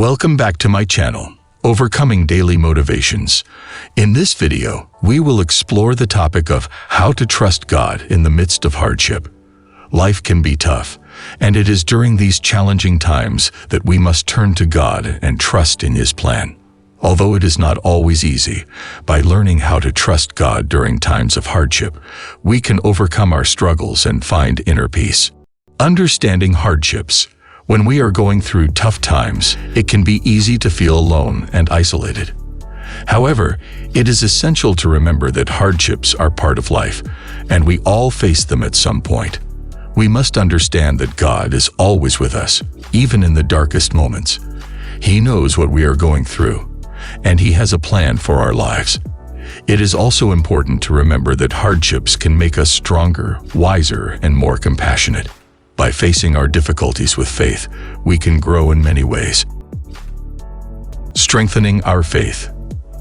Welcome back to my channel, Overcoming Daily Motivations. In this video, we will explore the topic of how to trust God in the midst of hardship. Life can be tough, and it is during these challenging times that we must turn to God and trust in His plan. Although it is not always easy, by learning how to trust God during times of hardship, we can overcome our struggles and find inner peace. Understanding hardships. When we are going through tough times, it can be easy to feel alone and isolated. However, it is essential to remember that hardships are part of life, and we all face them at some point. We must understand that God is always with us, even in the darkest moments. He knows what we are going through, and He has a plan for our lives. It is also important to remember that hardships can make us stronger, wiser, and more compassionate. By facing our difficulties with faith, we can grow in many ways. Strengthening our faith.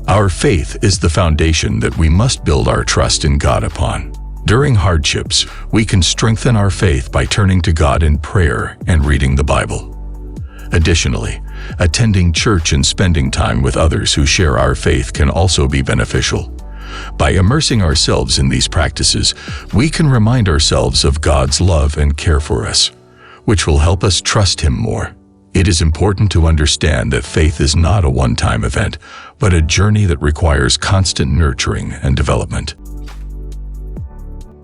Our faith is the foundation that we must build our trust in God upon. During hardships, we can strengthen our faith by turning to God in prayer and reading the Bible. Additionally, attending church and spending time with others who share our faith can also be beneficial. By immersing ourselves in these practices, we can remind ourselves of God's love and care for us, which will help us trust Him more. It is important to understand that faith is not a one-time event, but a journey that requires constant nurturing and development.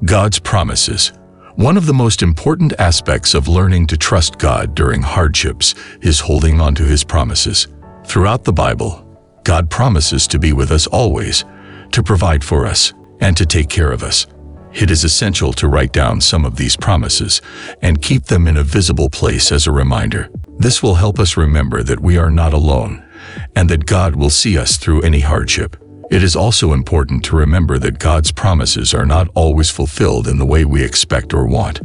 God's promises. One of the most important aspects of learning to trust God during hardships is holding on to His promises. Throughout the Bible, God promises to be with us always, to provide for us, and to take care of us. It is essential to write down some of these promises and keep them in a visible place as a reminder. This will help us remember that we are not alone and that God will see us through any hardship. It is also important to remember that God's promises are not always fulfilled in the way we expect or want,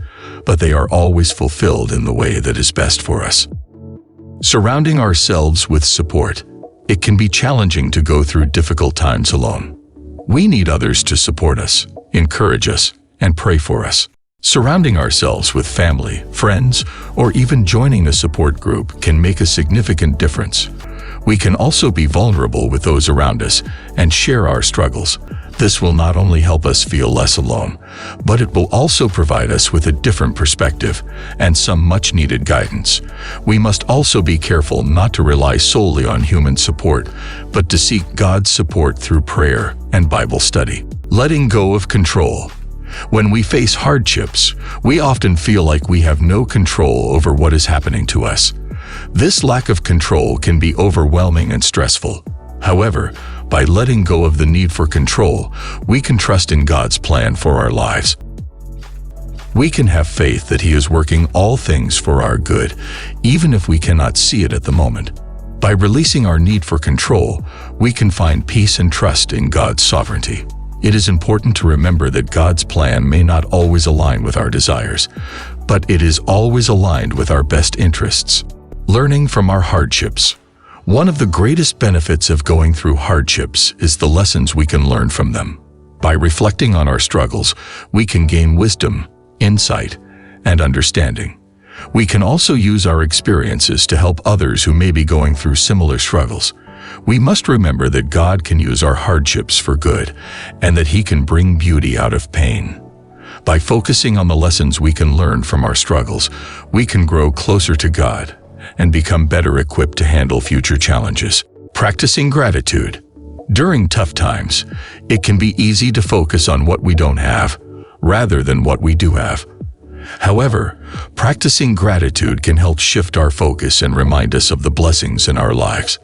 but they are always fulfilled in the way that is best for us. Surrounding ourselves with support. It can be challenging to go through difficult times alone. We need others to support us, encourage us, and pray for us. Surrounding ourselves with family, friends, or even joining a support group can make a significant difference. We can also be vulnerable with those around us and share our struggles. This will not only help us feel less alone, but it will also provide us with a different perspective and some much-needed guidance. We must also be careful not to rely solely on human support, but to seek God's support through prayer and Bible study. Letting go of control. When we face hardships, we often feel like we have no control over what is happening to us. This lack of control can be overwhelming and stressful. However, by letting go of the need for control, we can trust in God's plan for our lives. We can have faith that He is working all things for our good, even if we cannot see it at the moment. By releasing our need for control, we can find peace and trust in God's sovereignty. It is important to remember that God's plan may not always align with our desires, but it is always aligned with our best interests. Learning from our hardships. One of the greatest benefits of going through hardships is the lessons we can learn from them. By reflecting on our struggles, we can gain wisdom, insight, and understanding. We can also use our experiences to help others who may be going through similar struggles. We must remember that God can use our hardships for good, and that He can bring beauty out of pain. By focusing on the lessons we can learn from our struggles, we can grow closer to God and become better equipped to handle future challenges. Practicing gratitude. During tough times, it can be easy to focus on what we don't have, rather than what we do have. However, practicing gratitude can help shift our focus and remind us of the blessings in our lives.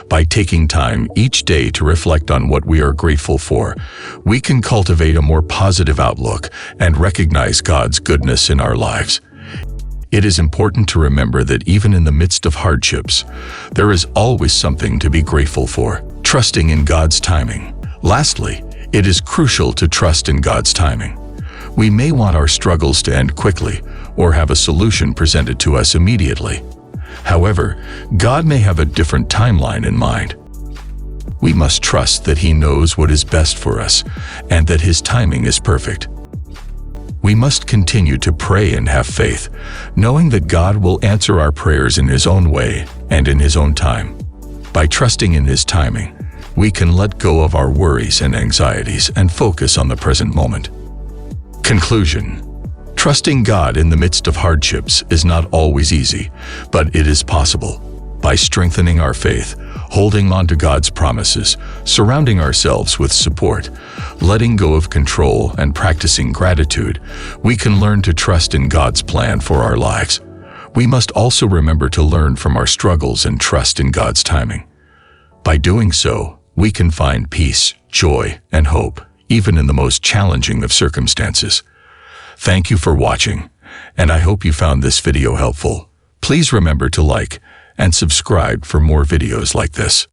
By taking time each day to reflect on what we are grateful for, we can cultivate a more positive outlook and recognize God's goodness in our lives. It is important to remember that even in the midst of hardships, there is always something to be grateful for. Trusting in God's timing. Lastly, it is crucial to trust in God's timing. We may want our struggles to end quickly or have a solution presented to us immediately. However, God may have a different timeline in mind. We must trust that He knows what is best for us and that His timing is perfect. We must continue to pray and have faith, knowing that God will answer our prayers in His own way and in His own time. By trusting in His timing, we can let go of our worries and anxieties and focus on the present moment. Conclusion: trusting God in the midst of hardships is not always easy, but it is possible. By strengthening our faith, holding on to God's promises, surrounding ourselves with support, letting go of control, and practicing gratitude, we can learn to trust in God's plan for our lives. We must also remember to learn from our struggles and trust in God's timing. By doing so, we can find peace, joy, and hope, even in the most challenging of circumstances. Thank you for watching, and I hope you found this video helpful. Please remember to like and subscribe for more videos like this.